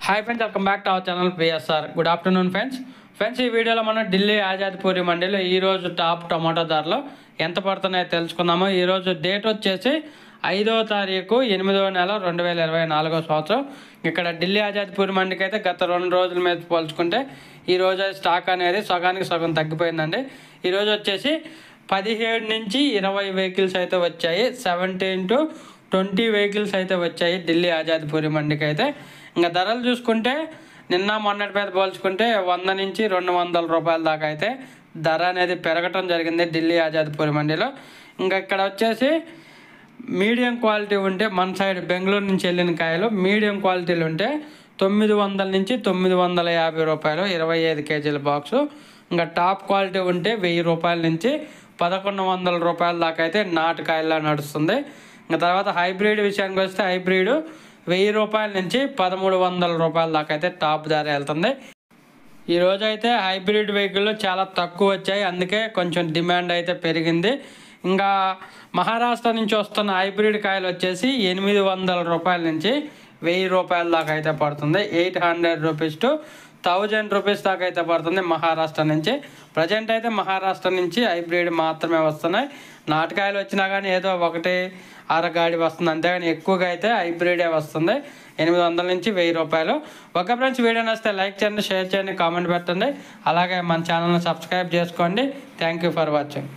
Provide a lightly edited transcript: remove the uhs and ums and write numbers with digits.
Hi friends, welcome back to our channel PSR. Good afternoon friends. ఈ వీడియోలో మనం ఢిల్లీ ఆజాద్పూరి మండీలో ఈరోజు టాప్ టమాటో ధరలు ఎంత పడుతున్నాయో తెలుసుకుందాము. ఈరోజు డేట్ వచ్చేసి 5వ తారీఖు 8వ నెల 2024 సంవత్సరం. ఇక్కడ ఢిల్లీ ఆజాద్పూరి మండికి అయితే గత 2 రోజుల మీద పోల్చుకుంటే ఈరోజు స్టాక్ అనేది సగానికి సగం తగ్గిపోయిందండి. ఈరోజు వచ్చేసి 17 నుంచి 20 వెహికల్స్ అయితే వచ్చాయి. 17 to 20 వెహికల్స్ అయితే వచ్చాయి ఢిల్లీ ఆజాద్పూరి మండికి అయితే. ఇంకా ధరలు చూసుకుంటే నిన్న మొన్నటి మీద పోల్చుకుంటే 100 నుంచి 200 రూపాయల దాకా అయితే ధర అనేది పెరగటం జరిగింది ఢిల్లీ ఆజాద్పూరి మండీలో. ఇంకా ఇక్కడ వచ్చేసి మీడియం క్వాలిటీ ఉంటే మన సైడ్ బెంగళూరు నుంచి వెళ్ళిన కాయలు మీడియం క్వాలిటీలు ఉంటే 900 నుంచి 950 రూపాయలు 25 కేజీల బాక్సు. ఇంకా టాప్ క్వాలిటీ ఉంటే 1000 రూపాయల నుంచి 1100 రూపాయల దాకా అయితే నాటుకాయల్లో నడుస్తుంది. ఇంకా తర్వాత హైబ్రిడ్ విషయానికి వస్తే హైబ్రిడ్ 1000 రూపాయల నుంచి 1300 రూపాయల దాకా అయితే టాప్ ధర వెళ్తుంది. ఈరోజు అయితే హైబ్రిడ్ వెహికల్ చాలా తక్కువ వచ్చాయి, అందుకే కొంచెం డిమాండ్ అయితే పెరిగింది. ఇంకా మహారాష్ట్ర నుంచి వస్తున్న హైబ్రిడ్ కాయలు వచ్చేసి 800 రూపాయల నుంచి 1000 రూపాయల దాకా అయితే పడుతుంది. 800 రూపీస్ టు 1000 రూపీస్ దాకా అయితే పడుతుంది మహారాష్ట్ర నుంచి. ప్రజెంట్ అయితే మహారాష్ట్ర నుంచి హైబ్రిడ్ మాత్రమే వస్తున్నాయి. నాటుకాయలు వచ్చినా కానీ ఏదో ఒకటి అరగాడి వస్తుంది, అంతేగాని ఎక్కువగా అయితే హైబ్రిడే వస్తుంది. 800 నుంచి 1000 రూపాయలు. ఓకే ఫ్రెండ్స్, వీడియో నచ్చితే లైక్ చేయండి, షేర్ చేయండి, కామెంట్ పెట్టండి. అలాగే మన ఛానల్ని సబ్స్క్రైబ్ చేసుకోండి. Thank you for watching.